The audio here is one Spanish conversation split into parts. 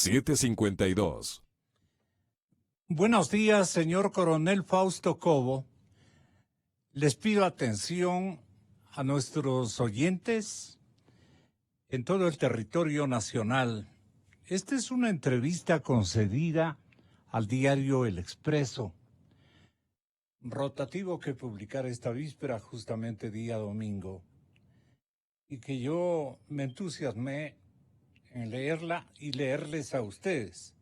752. Buenos días, señor Coronel Fausto Cobo. Les pido atención a nuestros oyentes en todo el territorio nacional. Esta es una entrevista concedida al diario El Expreso, rotativo que publicará esta víspera, justamente día domingo, y que yo me entusiasmé en leerla y leerles a ustedes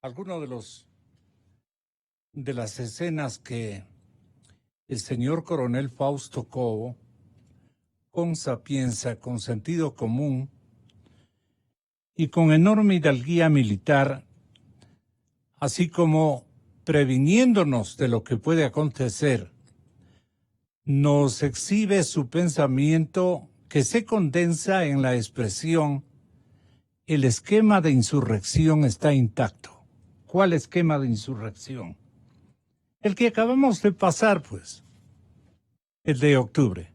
algunos de las escenas que el señor coronel Fausto Cobo, con sapiencia, con sentido común y con enorme hidalguía militar, así como previniéndonos de lo que puede acontecer, nos exhibe su pensamiento que se condensa en la expresión: el esquema de insurrección está intacto. ¿Cuál esquema de insurrección? El que acabamos de pasar, pues, el de octubre.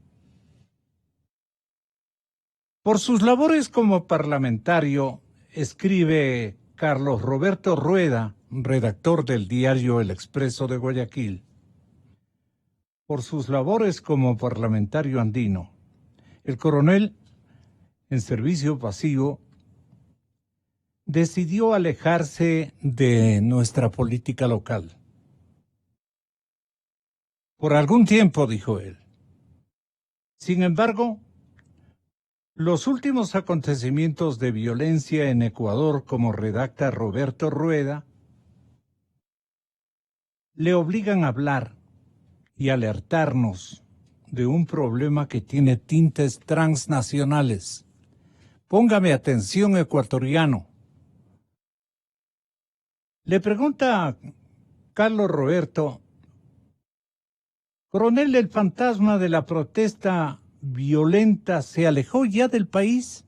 Por sus labores como parlamentario, escribe Carlos Roberto Rueda, redactor del diario El Expreso de Guayaquil. Por sus labores como parlamentario andino, el coronel, en servicio pasivo, decidió alejarse de nuestra política local. Por algún tiempo, dijo él. Sin embargo, los últimos acontecimientos de violencia en Ecuador, como redacta Roberto Rueda, le obligan a hablar y alertarnos de un problema que tiene tintes transnacionales. Póngame atención, ecuatoriano. Le pregunta Carlos Roberto: coronel, ¿el fantasma de la protesta violenta se alejó ya del país?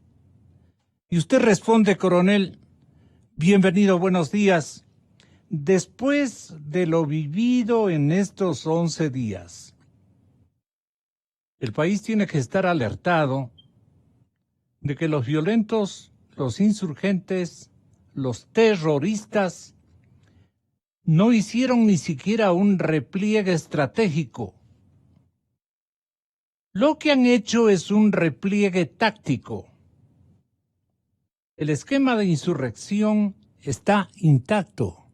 Y usted responde, coronel: bienvenido, buenos días. Después de lo vivido en estos 11 días, el país tiene que estar alertado de que los violentos, los insurgentes, los terroristas, no hicieron ni siquiera un repliegue estratégico. Lo que han hecho es un repliegue táctico. El esquema de insurrección está intacto.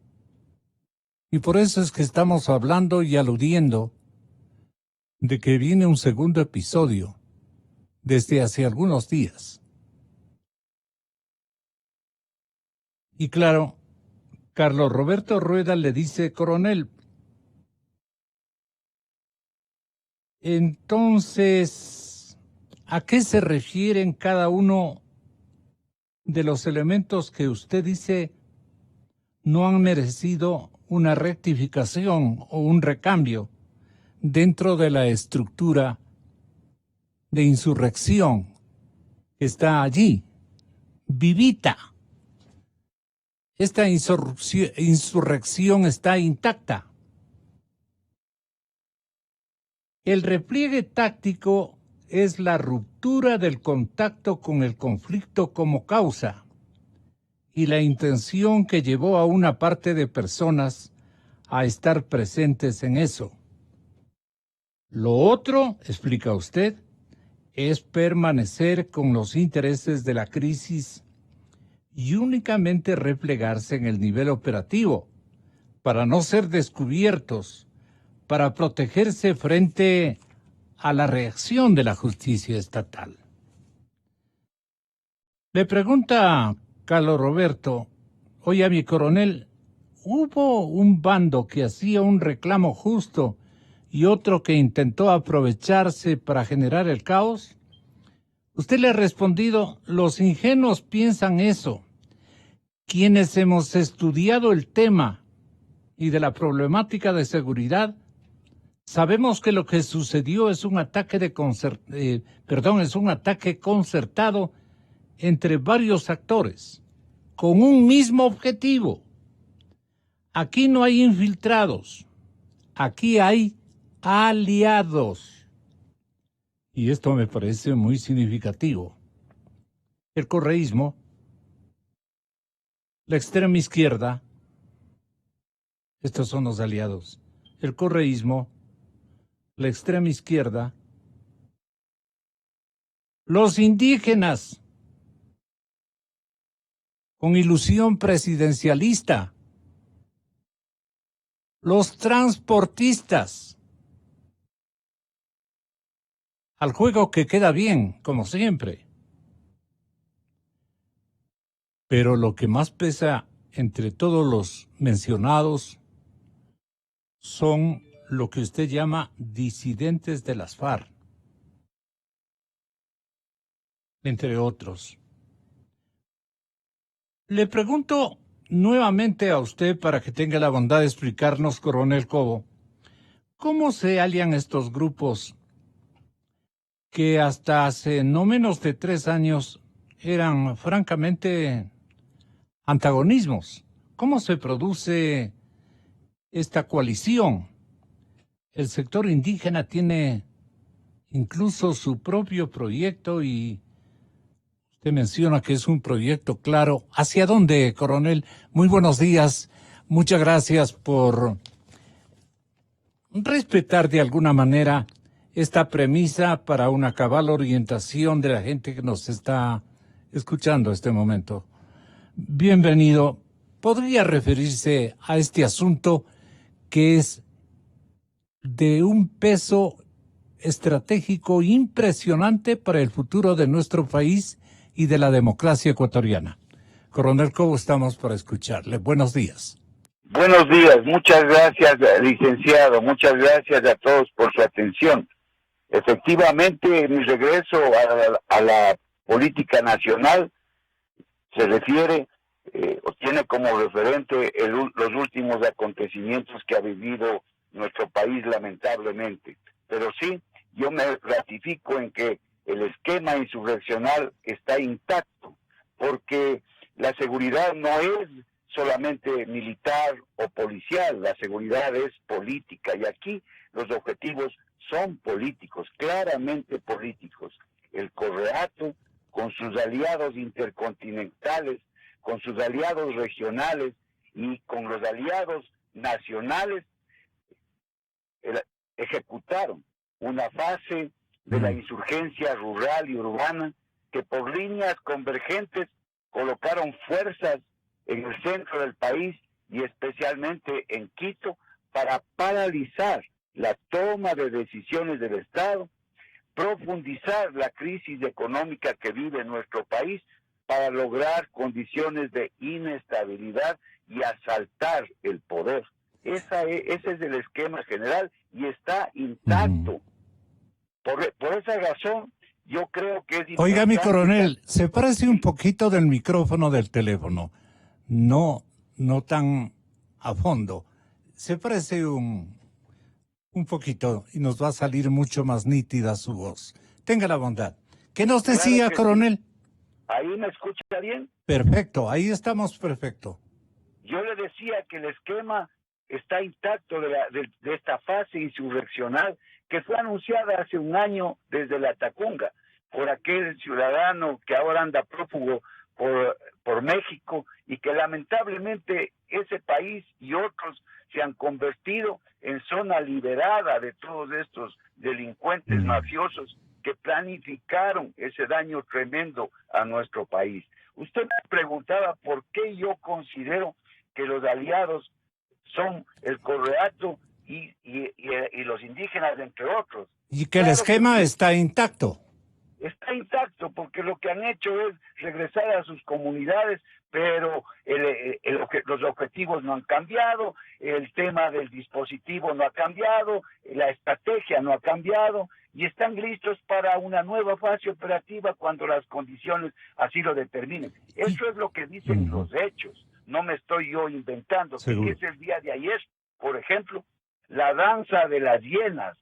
Y por eso es que estamos hablando y aludiendo de que viene un segundo episodio desde hace algunos días. Y claro, Carlos Roberto Rueda le dice: coronel, entonces, ¿a qué se refieren cada uno de los elementos que usted dice no han merecido una rectificación o un recambio dentro de la estructura de insurrección que está allí, vivita? Esta insurrección está intacta. El repliegue táctico es la ruptura del contacto con el conflicto como causa y la intención que llevó a una parte de personas a estar presentes en eso. Lo otro, explica usted, es permanecer con los intereses de la crisis y únicamente replegarse en el nivel operativo para no ser descubiertos, para protegerse frente a la reacción de la justicia estatal. Le pregunta Carlos Roberto: oye, mi coronel, ¿hubo un bando que hacía un reclamo justo y otro que intentó aprovecharse para generar el caos? Usted le ha respondido: los ingenuos piensan eso. Quienes hemos estudiado el tema y de la problemática de seguridad, sabemos que lo que sucedió es un ataque concertado entre varios actores, con un mismo objetivo. Aquí no hay infiltrados, aquí hay aliados. Y esto me parece muy significativo. El correísmo la extrema izquierda, estos son los aliados, el correísmo, la extrema izquierda, los indígenas, con ilusión presidencialista, los transportistas, al juego que queda bien, como siempre. Pero lo que más pesa entre todos los mencionados son lo que usted llama disidentes de las FARC, entre otros. Le pregunto nuevamente a usted para que tenga la bondad de explicarnos, Coronel Cobo, ¿cómo se alían estos grupos que hasta hace no menos de 3 años eran francamente antagonismos? ¿Cómo se produce esta coalición? El sector indígena tiene incluso su propio proyecto y usted menciona que es un proyecto claro. ¿Hacia dónde, coronel? Muy buenos días. Muchas gracias por respetar de alguna manera esta premisa para una cabal orientación de la gente que nos está escuchando en este momento. Bienvenido. ¿Podría referirse a este asunto que es de un peso estratégico impresionante para el futuro de nuestro país y de la democracia ecuatoriana? Coronel Cobo, estamos para escucharle. Buenos días. Buenos días, muchas gracias, licenciado, muchas gracias a todos por su atención. Efectivamente, mi regreso a la política nacional se refiere o tiene como referente los últimos acontecimientos que ha vivido nuestro país, lamentablemente. Pero sí, yo me ratifico en que el esquema insurreccional está intacto, porque la seguridad no es solamente militar o policial, la seguridad es política, y aquí los objetivos son políticos, claramente políticos. El Correato, con sus aliados intercontinentales, con sus aliados regionales y con los aliados nacionales, ejecutaron una fase de la insurgencia rural y urbana que por líneas convergentes colocaron fuerzas en el centro del país y especialmente en Quito para paralizar la toma de decisiones del Estado, profundizar la crisis económica que vive nuestro país para lograr condiciones de inestabilidad y asaltar el poder. Ese es el esquema general y está intacto. Por esa razón, yo creo que es importante... Oiga, mi coronel, sepárese un poquito del micrófono del teléfono. No tan a fondo. Sepárese un poquito y nos va a salir mucho más nítida su voz. Tenga la bondad. ¿Qué nos decía, claro, coronel? Sí. ¿Ahí me escucha bien? Perfecto, ahí estamos perfecto. Yo le decía que el esquema está intacto de esta fase insurreccional que fue anunciada hace un año desde la Tacunga por aquel ciudadano que ahora anda prófugo por México y que lamentablemente ese país y otros se han convertido en zona liberada de todos estos delincuentes mafiosos que planificaron ese daño tremendo a nuestro país. Usted me preguntaba por qué yo considero que los aliados son el Correato y los indígenas, entre otros. Y que el esquema está intacto. Está intacto porque lo que han hecho es regresar a sus comunidades, pero los objetivos no han cambiado, el tema del dispositivo no ha cambiado, la estrategia no ha cambiado y están listos para una nueva fase operativa cuando las condiciones así lo determinen. Eso es lo que dicen los hechos, no me estoy yo inventando. ¿Qué es el día de ayer? Por ejemplo, la danza de las hienas,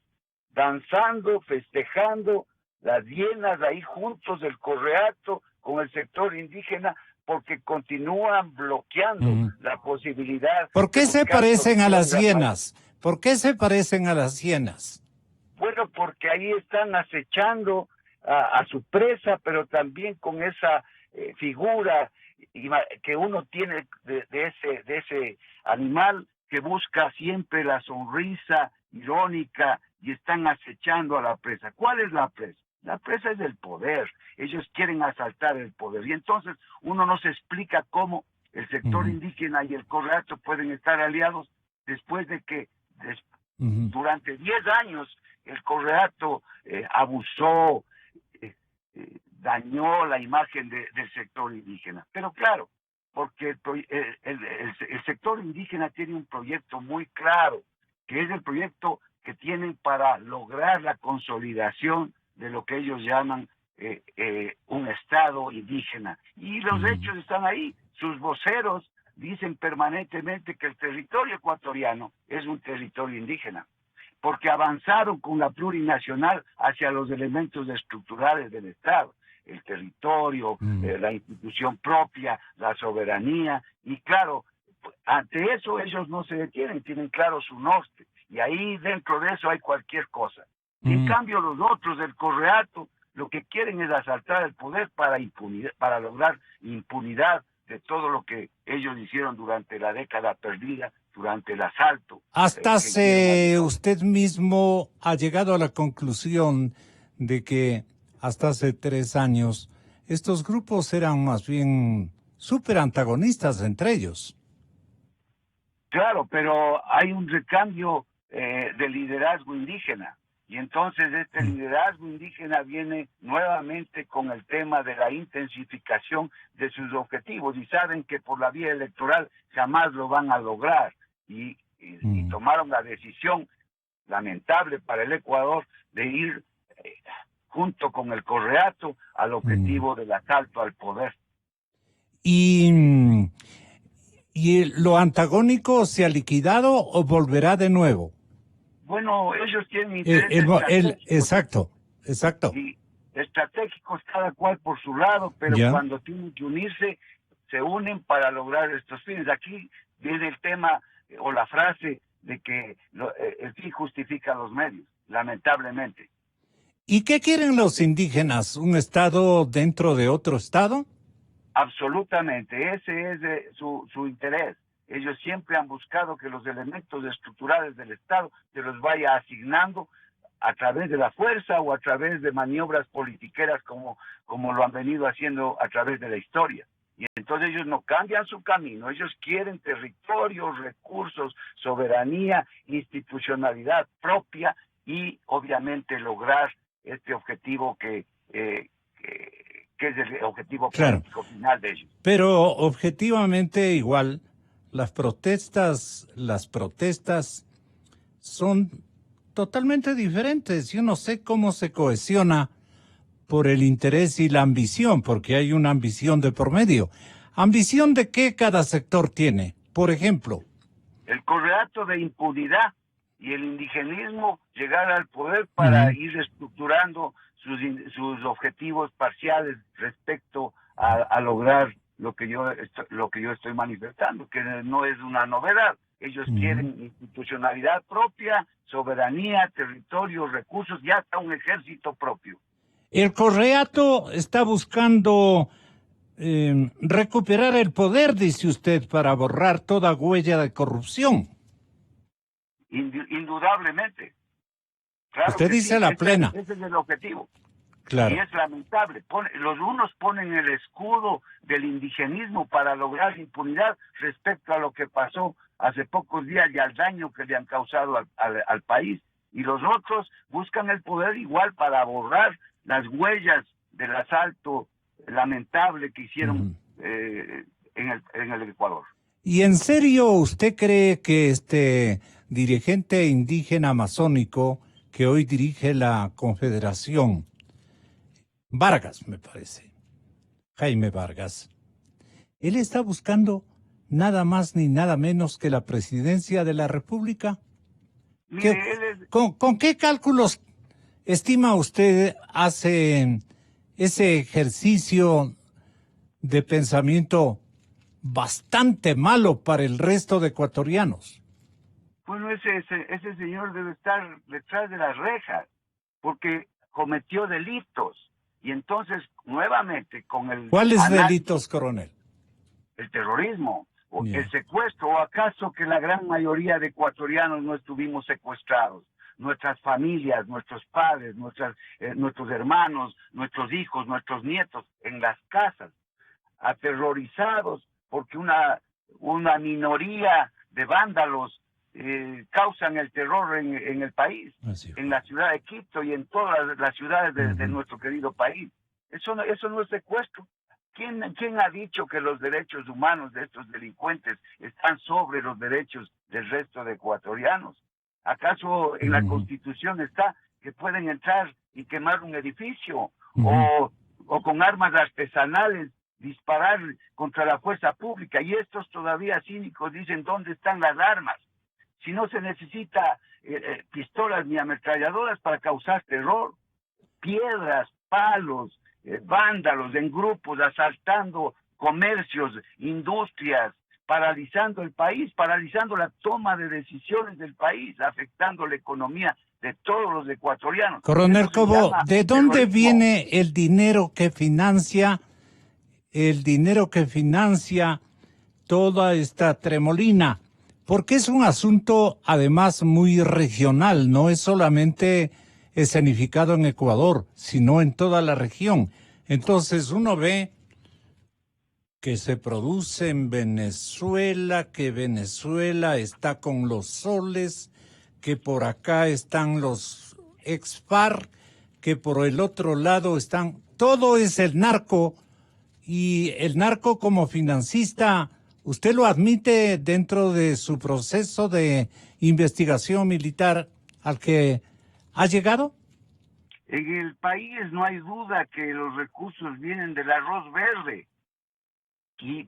danzando, festejando, las hienas ahí juntos del Correato con el sector indígena porque continúan bloqueando la posibilidad. ¿Por qué se parecen a las hienas? ¿Por qué se parecen a las hienas? Bueno, porque ahí están acechando a su presa, pero también con esa figura que uno tiene de ese animal que busca siempre la sonrisa irónica y están acechando a la presa. ¿Cuál es la presa? La presa es el poder. Ellos quieren asaltar el poder. Y entonces uno no se explica cómo el sector indígena y el Correato pueden estar aliados después de que durante 10 años el Correato abusó, dañó la imagen del sector indígena. Pero claro, porque el sector indígena tiene un proyecto muy claro, que es el proyecto que tienen para lograr la consolidación de lo que ellos llaman un Estado indígena. Y los hechos están ahí. Sus voceros dicen permanentemente que el territorio ecuatoriano es un territorio indígena, porque avanzaron con la plurinacional hacia los elementos estructurales del Estado, el territorio, la institución propia, la soberanía, y claro, ante eso ellos no se detienen, tienen claro su norte, y ahí dentro de eso hay cualquier cosa. Y en cambio los otros del Correato lo que quieren es asaltar el poder para lograr impunidad de todo lo que ellos hicieron durante la década perdida, durante el asalto. Hasta usted mismo ha llegado a la conclusión de que hasta hace 3 años estos grupos eran más bien súper antagonistas entre ellos. Claro, pero hay un recambio de liderazgo indígena. Y entonces este liderazgo indígena viene nuevamente con el tema de la intensificación de sus objetivos y saben que por la vía electoral jamás lo van a lograr y tomaron la decisión lamentable para el Ecuador de ir junto con el Correato al objetivo del asalto al poder. ¿Y lo antagónico se ha liquidado o volverá de nuevo? Bueno, ellos tienen intereses exacto. Y estratégicos cada cual por su lado, pero cuando tienen que unirse, se unen para lograr estos fines. Aquí viene el tema o la frase de que el fin justifica los medios, lamentablemente. ¿Y qué quieren los indígenas? ¿Un estado dentro de otro estado? Absolutamente, ese es su interés. Ellos siempre han buscado que los elementos estructurales del Estado se los vaya asignando a través de la fuerza o a través de maniobras politiqueras como lo han venido haciendo a través de la historia. Y entonces ellos no cambian su camino, ellos quieren territorios, recursos, soberanía, institucionalidad propia y obviamente lograr este objetivo que es el objetivo político final de ellos. Pero objetivamente igual, las protestas son totalmente diferentes. Yo no sé cómo se cohesiona por el interés y la ambición, porque hay una ambición de por medio. ¿Ambición de qué cada sector tiene? Por ejemplo, el Correato de impunidad y el indigenismo llegar al poder para ir estructurando sus objetivos parciales respecto a lograr lo que yo estoy manifestando, que no es una novedad. Ellos quieren institucionalidad propia, soberanía, territorio, recursos y hasta un ejército propio. El Correato está buscando recuperar el poder, dice usted, para borrar toda huella de corrupción. Indudablemente. Claro, usted dice la plena. Ese es el objetivo. Claro. Y es lamentable. Los unos ponen el escudo del indigenismo para lograr impunidad respecto a lo que pasó hace pocos días y al daño que le han causado al país. Y los otros buscan el poder igual para borrar las huellas del asalto lamentable que hicieron en el Ecuador. ¿Y en serio usted cree que este dirigente indígena amazónico que hoy dirige la Confederación, Vargas, me parece, Jaime Vargas, él está buscando nada más ni nada menos que la presidencia de la República? ¿Con qué cálculos estima usted hace ese ejercicio de pensamiento bastante malo para el resto de ecuatorianos? Bueno, ese señor debe estar detrás de las rejas porque cometió delitos. Y entonces, nuevamente, con el... ¿Cuáles delitos, coronel? el terrorismo, o Yeah. el secuestro, o acaso que la gran mayoría de ecuatorianos no estuvimos secuestrados. Nuestras familias, nuestros padres, nuestros hermanos, nuestros hijos, nuestros nietos en las casas, aterrorizados porque una minoría de vándalos causan el terror en el país, Así en fue. la ciudad de Quito y en todas las ciudades de Ujú. nuestro querido país. Eso no es secuestro. ¿Quién ha dicho que los derechos humanos de estos delincuentes están sobre los derechos del resto de ecuatorianos? ¿Acaso en la Ujú. Constitución está que pueden entrar y quemar un edificio Ujú. o con armas artesanales disparar contra la fuerza pública? Y estos todavía cínicos dicen, ¿dónde están las armas? Si no se necesita pistolas ni ametralladoras para causar terror, piedras, palos, vándalos en grupos asaltando comercios, industrias, paralizando el país, paralizando la toma de decisiones del país, afectando la economía de todos los ecuatorianos. Coronel Eso se Cobo, llama ¿de dónde terrorismo. viene el dinero que financia toda esta tremolina? Porque es un asunto además muy regional, no es solamente escenificado en Ecuador, sino en toda la región. Entonces uno ve que se produce en Venezuela, que Venezuela está con los soles, que por acá están los ex-FARC, que por el otro lado están... Todo es el narco, y el narco como financista, ¿usted lo admite dentro de su proceso de investigación militar al que ha llegado? En el país no hay duda que los recursos vienen del arroz verde y,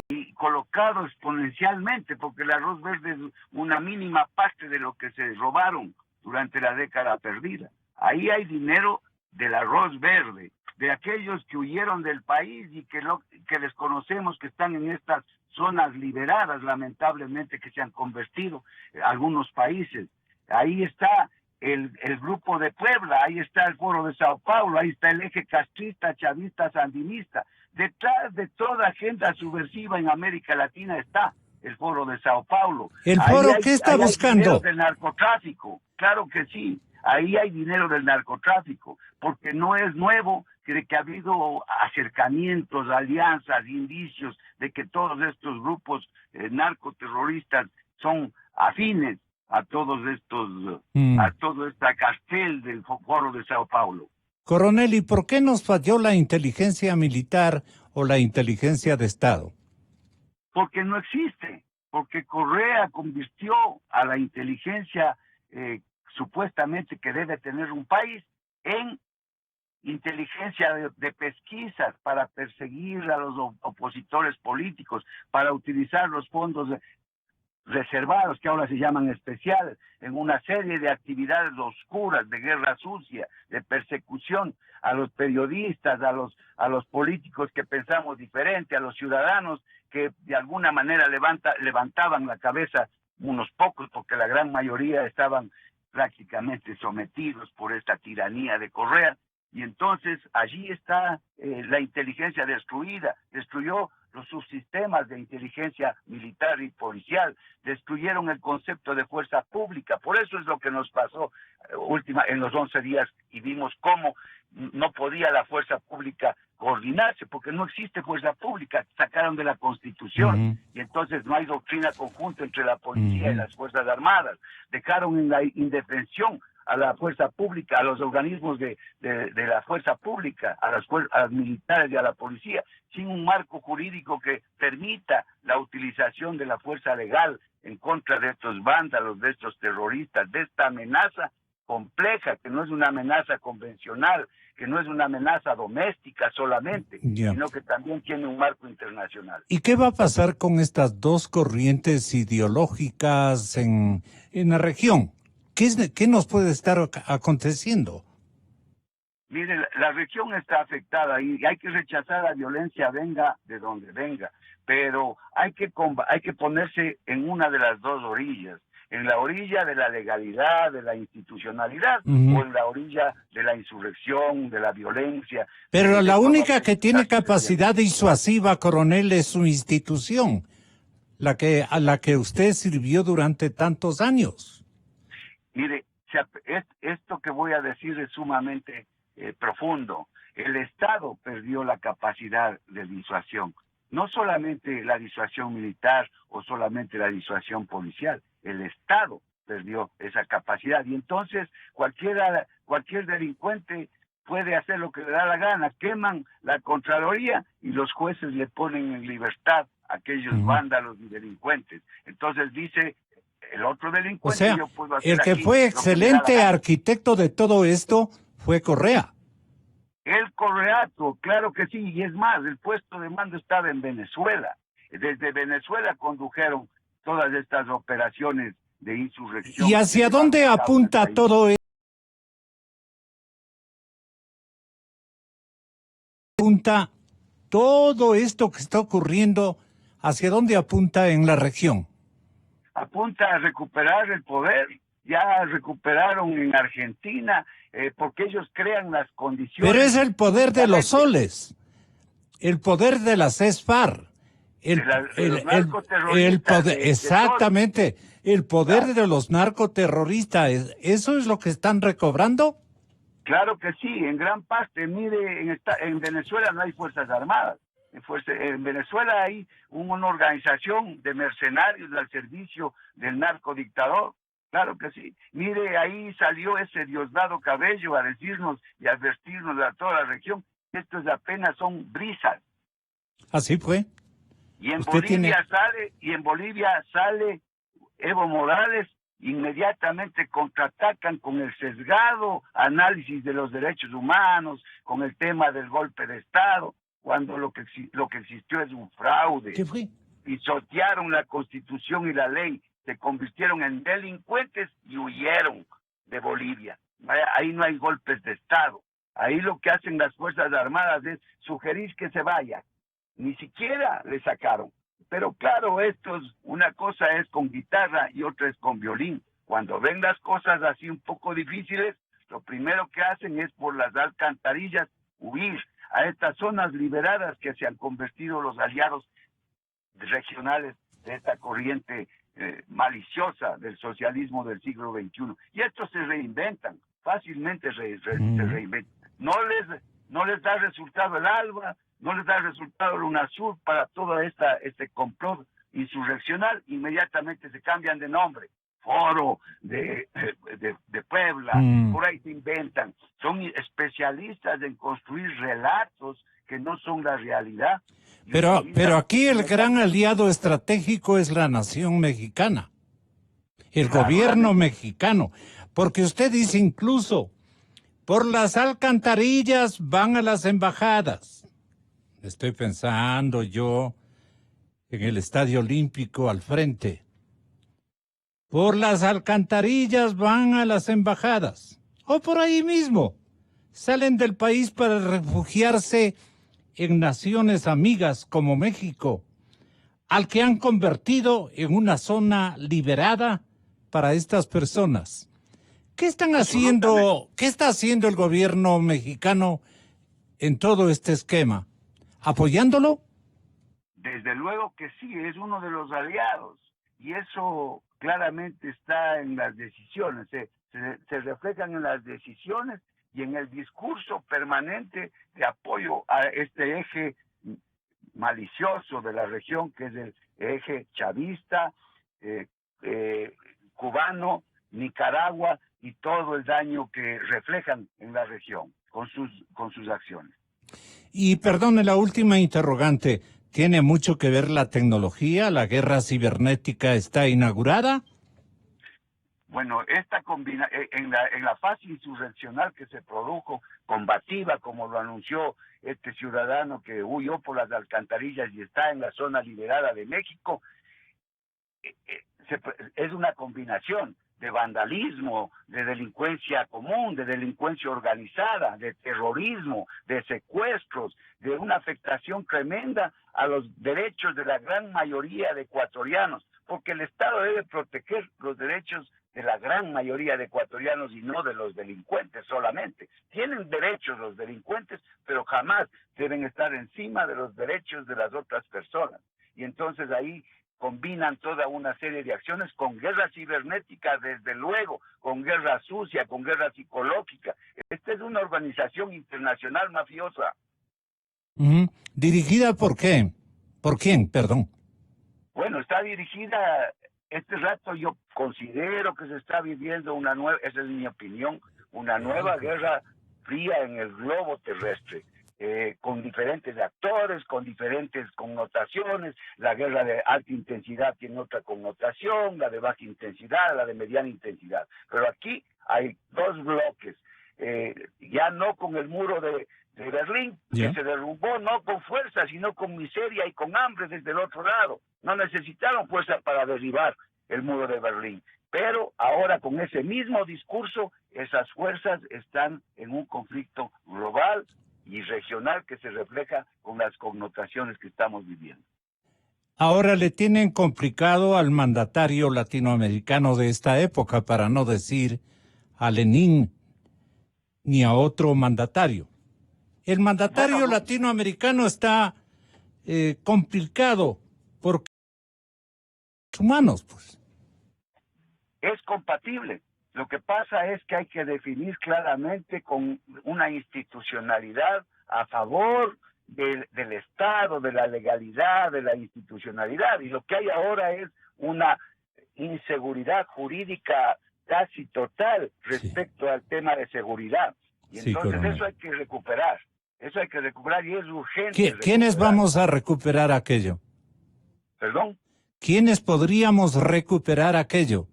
y colocado exponencialmente, porque el arroz verde es una mínima parte de lo que se robaron durante la década perdida. Ahí hay dinero del arroz verde, de aquellos que huyeron del país y que desconocemos que están en estas zonas liberadas, lamentablemente, que se han convertido algunos países. Ahí está el Grupo de Puebla, ahí está el Foro de Sao Paulo, ahí está el eje castrista, chavista, sandinista. Detrás de toda agenda subversiva en América Latina está el Foro de Sao Paulo. ¿El Ahí foro qué está ahí hay dinero buscando? del narcotráfico, claro que sí. Ahí hay dinero del narcotráfico, porque no es nuevo que ha habido acercamientos, alianzas, indicios de que todos estos grupos narcoterroristas son afines a todos estos, a todo este cartel del Foro de Sao Paulo. Coronel, ¿y por qué nos falló la inteligencia militar o la inteligencia de Estado? Porque no existe, porque Correa convirtió a la inteligencia supuestamente que debe tener un país en inteligencia de pesquisas para perseguir a los opositores políticos, para utilizar los fondos reservados, que ahora se llaman especiales, en una serie de actividades oscuras, de guerra sucia, de persecución a los periodistas, a los políticos que pensamos diferente, a los ciudadanos que de alguna manera levantaban la cabeza, unos pocos, porque la gran mayoría estaban prácticamente sometidos por esta tiranía de Correa. Y entonces allí está la inteligencia destruida, destruyó los subsistemas de inteligencia militar y policial, destruyeron el concepto de fuerza pública. Por eso es lo que nos pasó en los 11 días y vimos cómo no podía la fuerza pública coordinarse, porque no existe fuerza pública, sacaron de la Constitución, y entonces no hay doctrina conjunta entre la policía y las Fuerzas Armadas, dejaron en la indefensión a la fuerza pública, a los organismos de la fuerza pública, a las militares y a la policía, sin un marco jurídico que permita la utilización de la fuerza legal en contra de estos vándalos, de estos terroristas, de esta amenaza compleja, que no es una amenaza convencional, que no es una amenaza doméstica solamente, sino que también tiene un marco internacional. ¿Y qué va a pasar con estas dos corrientes ideológicas en la región? ¿Qué nos puede estar aconteciendo? Mire, la región está afectada y hay que rechazar la violencia, venga de donde venga, pero hay que ponerse en una de las dos orillas. en la orilla de la legalidad, de la institucionalidad, o en la orilla de la insurrección, de la violencia. Pero la única que tiene capacidad capacidad disuasiva, coronel, es su institución, a la que usted sirvió durante tantos años. Mire, esto que voy a decir es sumamente profundo. El Estado perdió la capacidad de disuasión. No solamente la disuasión militar o solamente la disuasión policial. El Estado perdió esa capacidad. Y entonces cualquier delincuente puede hacer lo que le da la gana. Queman la Contraloría y los jueces le ponen en libertad a aquellos vándalos y delincuentes. Entonces dice el otro delincuente, o sea, yo puedo hacer el que aquí fue lo excelente arquitecto de todo esto fue Correa. El Correato, claro que sí, y es más, el puesto de mando estaba en Venezuela. Desde Venezuela condujeron todas estas operaciones de insurrección. ¿Y hacia dónde apunta todo esto? Apunta todo esto que está ocurriendo, ¿hacia dónde apunta en la región? Apunta a recuperar el poder. Ya recuperaron en Argentina, porque ellos crean las condiciones. Pero es el poder de los soles, el poder de las ESFAR, el poder, exactamente, el poder de los narcoterroristas. ¿Eso es lo que están recobrando? Claro que sí, en gran parte. Mire, en Venezuela no hay fuerzas armadas. En Venezuela hay una organización de mercenarios al servicio del narcodictador. Claro que sí. Mire, ahí salió ese Diosdado Cabello a decirnos y advertirnos a toda la región que esto apenas son brisas. Así fue. Y en Bolivia sale Evo Morales, inmediatamente contraatacan con el sesgado análisis de los derechos humanos, con el tema del golpe de Estado, cuando lo que existió es un fraude. ¿Qué fue? Pisotearon la Constitución y la ley, se convirtieron en delincuentes y huyeron de Bolivia. Ahí no hay golpes de Estado. Ahí lo que hacen las Fuerzas Armadas es sugerir que se vaya. Ni siquiera le sacaron. Pero claro, una cosa es con guitarra y otra es con violín. Cuando ven las cosas así un poco difíciles, lo primero que hacen es por las alcantarillas huir a estas zonas liberadas que se han convertido los aliados regionales de esta corriente maliciosa del socialismo del siglo XXI. Y estos se reinventan, fácilmente se reinventan. No les da resultado el ALBA, no les da resultado el UNASUR para todo este complot insurreccional, inmediatamente se cambian de nombre. Foro de Puebla, por ahí se inventan. Son especialistas en construir relatos que no son la realidad. Pero aquí el gran aliado estratégico es la nación mexicana, el gobierno mexicano, porque usted dice incluso, por las alcantarillas van a las embajadas. Estoy pensando yo en el Estadio Olímpico al frente. Por las alcantarillas van a las embajadas, o por ahí mismo. Salen del país para refugiarse en naciones amigas como México, al que han convertido en una zona liberada para estas personas. ¿Qué está haciendo el gobierno mexicano en todo este esquema? ¿Apoyándolo? Desde luego que sí, es uno de los aliados, y eso claramente está en las decisiones, se reflejan en las decisiones y en el discurso permanente de apoyo a este eje malicioso de la región, que es el eje chavista, cubano, Nicaragua, y todo el daño que reflejan en la región con sus acciones. Y perdone la última interrogante, ¿tiene mucho que ver la tecnología? ¿La guerra cibernética está inaugurada? Bueno, en la fase insurreccional que se produjo, combativa, como lo anunció este ciudadano que huyó por las alcantarillas y está en la zona liberada de México, es una combinación de vandalismo, de delincuencia común, de delincuencia organizada, de terrorismo, de secuestros, de una afectación tremenda a los derechos de la gran mayoría de ecuatorianos, porque el Estado debe proteger los derechos de la gran mayoría de ecuatorianos y no de los delincuentes solamente. Tienen derechos los delincuentes, pero jamás deben estar encima de los derechos de las otras personas. Y entonces ahí combinan toda una serie de acciones con guerra cibernética, desde luego, con guerra sucia, con guerra psicológica. Esta es una organización internacional mafiosa. ¿Dirigida por qué? ¿Por quién? Perdón. Bueno, está dirigida, este rato yo considero que se está viviendo una nueva, esa es mi opinión, una nueva guerra fría en el globo terrestre. Con diferentes actores, con diferentes connotaciones. La guerra de alta intensidad tiene otra connotación, la de baja intensidad, la de mediana intensidad. Pero aquí hay dos bloques, ya no con el muro de Berlín, que se derrumbó no con fuerza, sino con miseria y con hambre desde el otro lado. No necesitaron fuerza para derribar el muro de Berlín. Pero ahora con ese mismo discurso, esas fuerzas están en un conflicto global y regional que se refleja con las connotaciones que estamos viviendo. Ahora le tienen complicado al mandatario latinoamericano de esta época, para no decir a Lenin ni a otro mandatario. El mandatario latinoamericano está complicado por humanos, pues. Es compatible. Lo que pasa es que hay que definir claramente con una institucionalidad a favor del Estado, de la legalidad, de la institucionalidad. Y lo que hay ahora es una inseguridad jurídica casi total respecto al tema de seguridad. Y entonces eso hay que recuperar. Eso hay que recuperar y es urgente. ¿Quiénes vamos a recuperar aquello? ¿Perdón? ¿Quiénes podríamos recuperar aquello?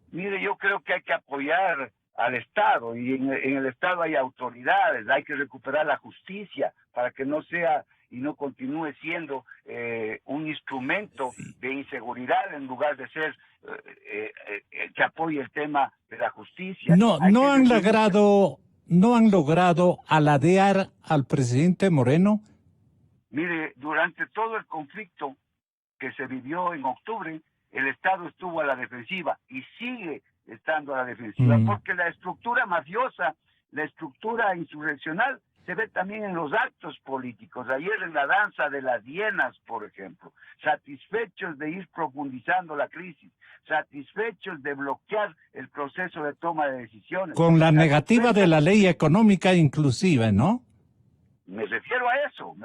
Mire, yo creo que hay que apoyar al Estado y en el Estado hay autoridades, hay que recuperar la justicia para que no sea y no continúe siendo un instrumento de inseguridad en lugar de ser que apoye el tema de la justicia. No han logrado aladear al presidente Moreno. Mire, durante todo el conflicto que se vivió en octubre, el Estado estuvo a la defensiva y sigue estando a la defensiva, porque la estructura mafiosa, la estructura insurreccional, se ve también en los actos políticos. Ayer en la danza de las hienas, por ejemplo, satisfechos de ir profundizando la crisis, satisfechos de bloquear el proceso de toma de decisiones. Con la negativa de la ley económica inclusive, ¿no? Me refiero a eso,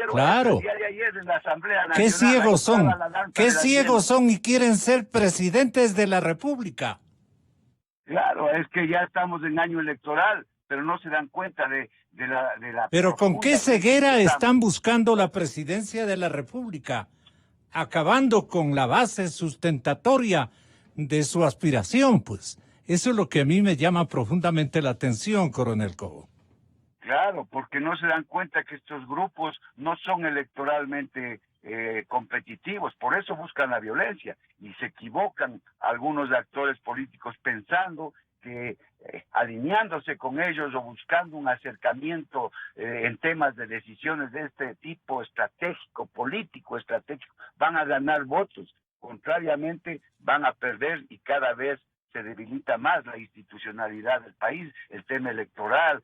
claro. A eso. El día de ayer en la Asamblea Nacional. ¿Qué ciegos son? ¿Qué ciegos son y quieren ser presidentes de la República? Claro, es que ya estamos en año electoral, pero no se dan cuenta de la... Pero ¿con qué ceguera están buscando la presidencia de la República? Acabando con la base sustentatoria de su aspiración, pues. Eso es lo que a mí me llama profundamente la atención, Coronel Cobo. Claro, porque no se dan cuenta que estos grupos no son electoralmente competitivos, por eso buscan la violencia y se equivocan algunos actores políticos pensando que alineándose con ellos o buscando un acercamiento en temas de decisiones de este tipo estratégico, político, estratégico, van a ganar votos. Contrariamente, van a perder y cada vez se debilita más la institucionalidad del país, el tema electoral,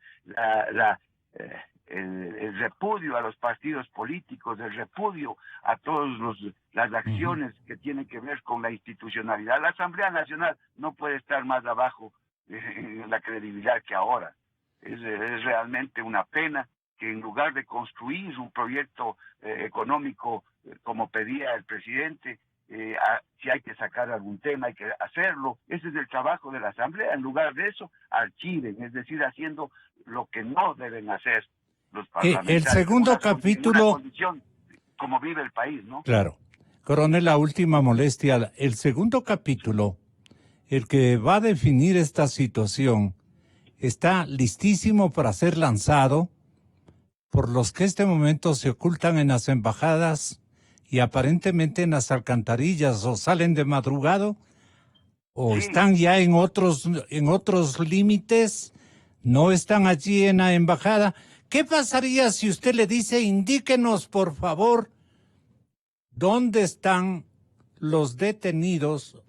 el repudio a los partidos políticos, el repudio a todas las acciones que tienen que ver con la institucionalidad. La Asamblea Nacional no puede estar más abajo en la credibilidad que ahora. Es realmente una pena que en lugar de construir un proyecto económico como pedía el presidente, si hay que sacar algún tema, hay que hacerlo. Ese es el trabajo de la Asamblea. En lugar de eso, archiven, es decir, haciendo lo que no deben hacer los parlamentarios. El segundo capítulo... Una condición como vive el país, ¿no? Claro. Coronel, la última molestia. El segundo capítulo, el que va a definir esta situación, está listísimo para ser lanzado por los que este momento se ocultan en las embajadas y aparentemente en las alcantarillas, o salen de madrugada o están ya en otros límites, no están allí en la embajada. ¿Qué pasaría si usted le dice, indíquenos por favor dónde están los detenidos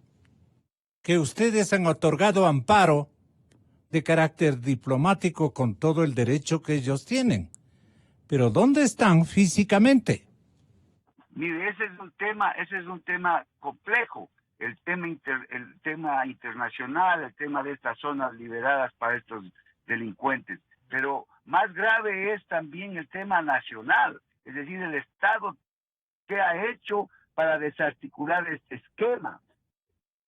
que ustedes han otorgado amparo de carácter diplomático con todo el derecho que ellos tienen. Pero ¿dónde están físicamente? Mire, ese es un tema complejo, el tema internacional, el tema de estas zonas liberadas para estos delincuentes. Pero más grave es también el tema nacional, es decir, el Estado que ha hecho para desarticular este esquema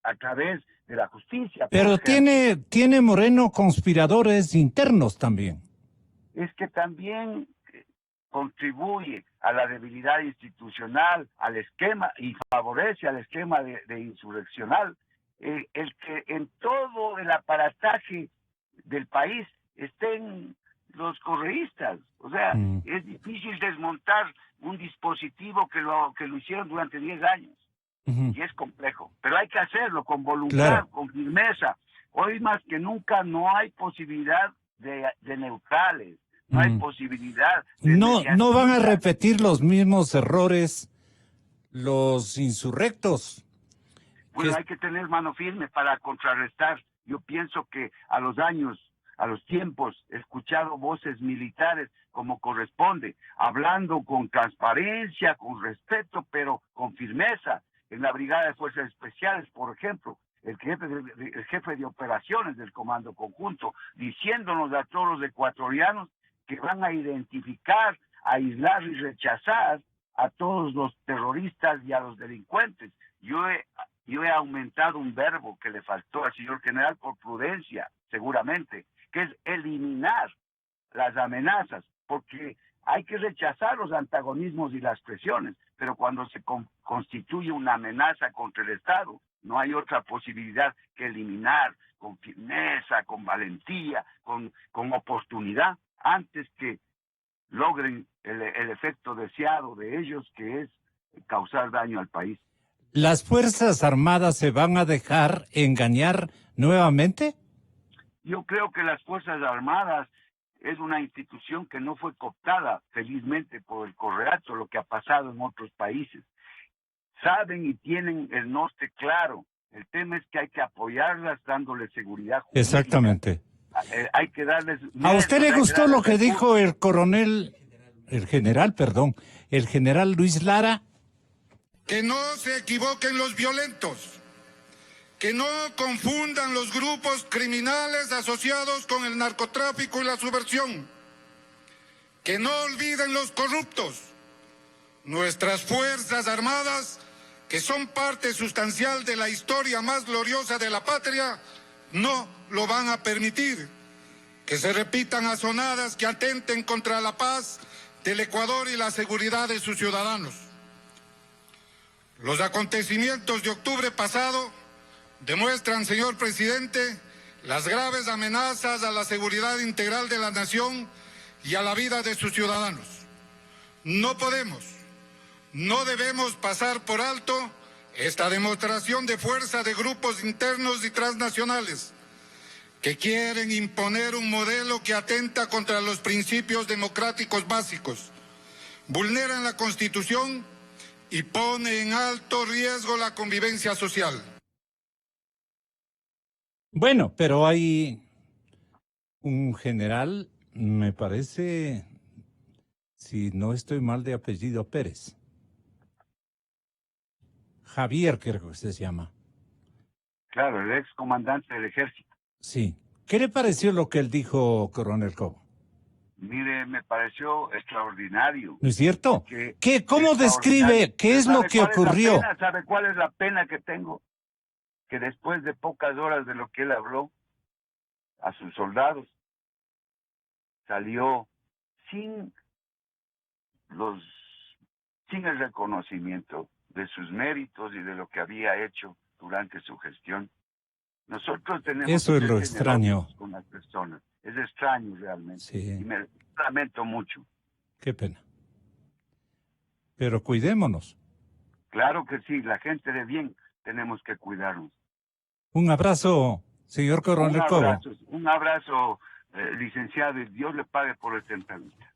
a través de la justicia. Pero tiene Moreno conspiradores internos también. Es que también contribuye a la debilidad institucional, al esquema, y favorece al esquema de insurreccional, el que en todo el aparataje del país estén los correístas. O sea, es difícil desmontar un dispositivo que lo hicieron durante 10 años. Y es complejo, pero hay que hacerlo con voluntad, claro, con firmeza. Hoy más que nunca no hay posibilidad de neutrales, no hay posibilidad de no van a repetir los mismos errores los insurrectos. Bueno, hay que tener mano firme para contrarrestar. Yo pienso que a los tiempos, he escuchado voces militares como corresponde, hablando con transparencia, con respeto, pero con firmeza. En la Brigada de Fuerzas Especiales, por ejemplo, el jefe de operaciones del Comando Conjunto, diciéndonos a todos los ecuatorianos que van a identificar, aislar y rechazar a todos los terroristas y a los delincuentes. Yo he aumentado un verbo que le faltó al señor general por prudencia, seguramente, que es eliminar las amenazas, porque hay que rechazar los antagonismos y las presiones, pero cuando se constituye una amenaza contra el Estado, no hay otra posibilidad que eliminar con firmeza, con valentía, con oportunidad, antes que logren el efecto deseado de ellos, que es causar daño al país. ¿Las Fuerzas Armadas se van a dejar engañar nuevamente? Yo creo que las Fuerzas Armadas es una institución que no fue cooptada, felizmente, por el Correazo, lo que ha pasado en otros países. Saben y tienen el norte claro. El tema es que hay que apoyarlas dándoles seguridad jurídica. Exactamente. Hay que darles... ¿A usted le gustó lo que dijo el general Luis Lara? Que no se equivoquen los violentos, que no confundan los grupos criminales asociados con el narcotráfico y la subversión, que no olviden los corruptos. Nuestras Fuerzas Armadas, que son parte sustancial de la historia más gloriosa de la patria, no lo van a permitir. Que se repitan azonadas que atenten contra la paz del Ecuador y la seguridad de sus ciudadanos. Los acontecimientos de octubre pasado demuestran, señor presidente, las graves amenazas a la seguridad integral de la nación y a la vida de sus ciudadanos. No debemos pasar por alto esta demostración de fuerza de grupos internos y transnacionales que quieren imponer un modelo que atenta contra los principios democráticos básicos, vulneran la Constitución y pone en alto riesgo la convivencia social. Bueno, pero hay un general, me parece, si no estoy mal de apellido, Pérez. Javier, creo que se llama. Claro, el ex comandante del ejército. Sí. ¿Qué le pareció lo que él dijo, coronel Cobo? Mire, me pareció extraordinario. ¿No es cierto? ¿Cómo describe qué es lo que ocurrió? ¿Sabe cuál es la pena que tengo? Que después de pocas horas de lo que él habló a sus soldados, salió sin el reconocimiento de sus méritos y de lo que había hecho durante su gestión. Nosotros tenemos eso es lo extraño con las personas. Es extraño realmente. Sí. Y me lamento mucho. Qué pena. Pero cuidémonos. Claro que sí, la gente de bien tenemos que cuidarnos. Un abrazo, señor coronel Cobo. Un abrazo, licenciado, y Dios le pague por esta entrevista.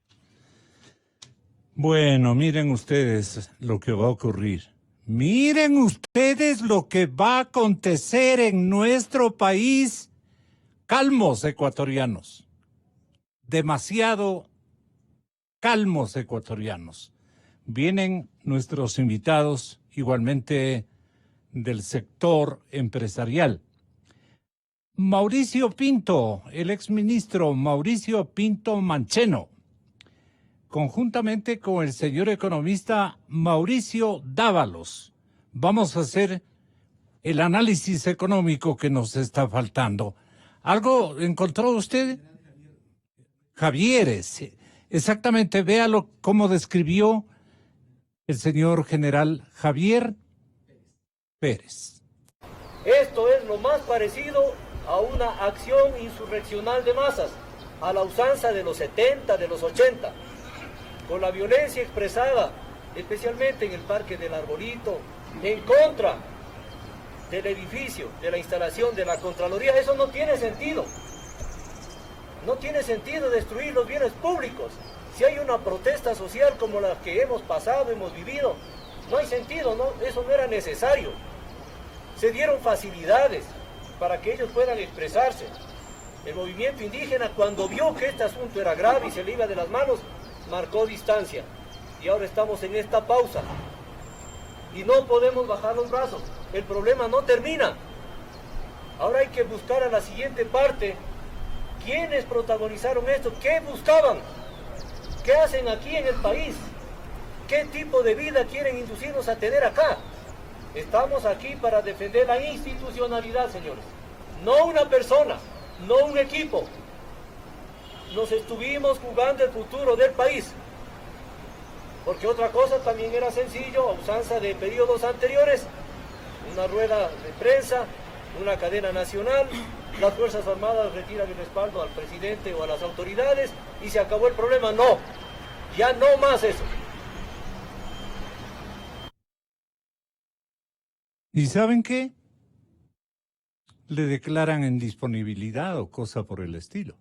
Bueno, miren ustedes lo que va a ocurrir. Miren ustedes lo que va a acontecer en nuestro país. Calmos, ecuatorianos. Demasiado calmos, ecuatorianos. Vienen nuestros invitados, igualmente del sector empresarial. Mauricio Pinto, el exministro Mauricio Pinto Mancheno, conjuntamente con el señor economista Mauricio Dávalos, vamos a hacer el análisis económico que nos está faltando. ¿Algo encontró usted? Javieres, exactamente, véalo cómo describió el señor general Javier Pérez. Esto es lo más parecido a una acción insurreccional de masas, a la usanza de los 70, de los 80, con la violencia expresada, especialmente en el Parque del Arbolito, en contra del edificio, de la instalación de la Contraloría. Eso no tiene sentido. No tiene sentido destruir los bienes públicos. Si hay una protesta social como la que hemos pasado, hemos vivido, no hay sentido, ¿no? Eso no era necesario. Se dieron facilidades para que ellos puedan expresarse. El movimiento indígena, cuando vio que este asunto era grave y se le iba de las manos, marcó distancia. Y ahora estamos en esta pausa. Y no podemos bajar los brazos. El problema no termina. Ahora hay que buscar a la siguiente parte. ¿Quiénes protagonizaron esto? ¿Qué buscaban? ¿Qué hacen aquí en el país? ¿Qué tipo de vida quieren inducirnos a tener acá? Estamos aquí para defender la institucionalidad, señores. No una persona, no un equipo. Nos estuvimos jugando el futuro del país. Porque otra cosa también era sencillo, a usanza de periodos anteriores, una rueda de prensa, una cadena nacional, las Fuerzas Armadas retiran el respaldo al presidente o a las autoridades y se acabó el problema. No, ya no más eso. ¿Y saben qué? Le declaran en disponibilidad o cosa por el estilo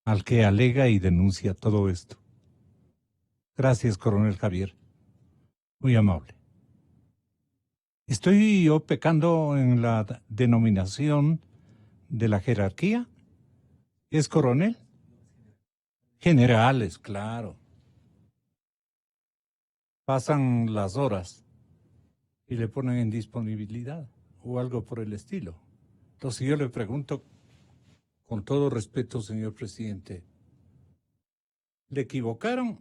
al que alega y denuncia todo esto. Gracias, coronel Javier. Muy amable. ¿Estoy yo pecando en la denominación de la jerarquía? ¿Es coronel? Generales, claro. Pasan las horas y le ponen en disponibilidad o algo por el estilo. Entonces yo le pregunto, con todo respeto, señor presidente, ¿le equivocaron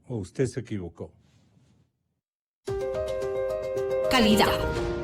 o usted se equivocó? Calidad.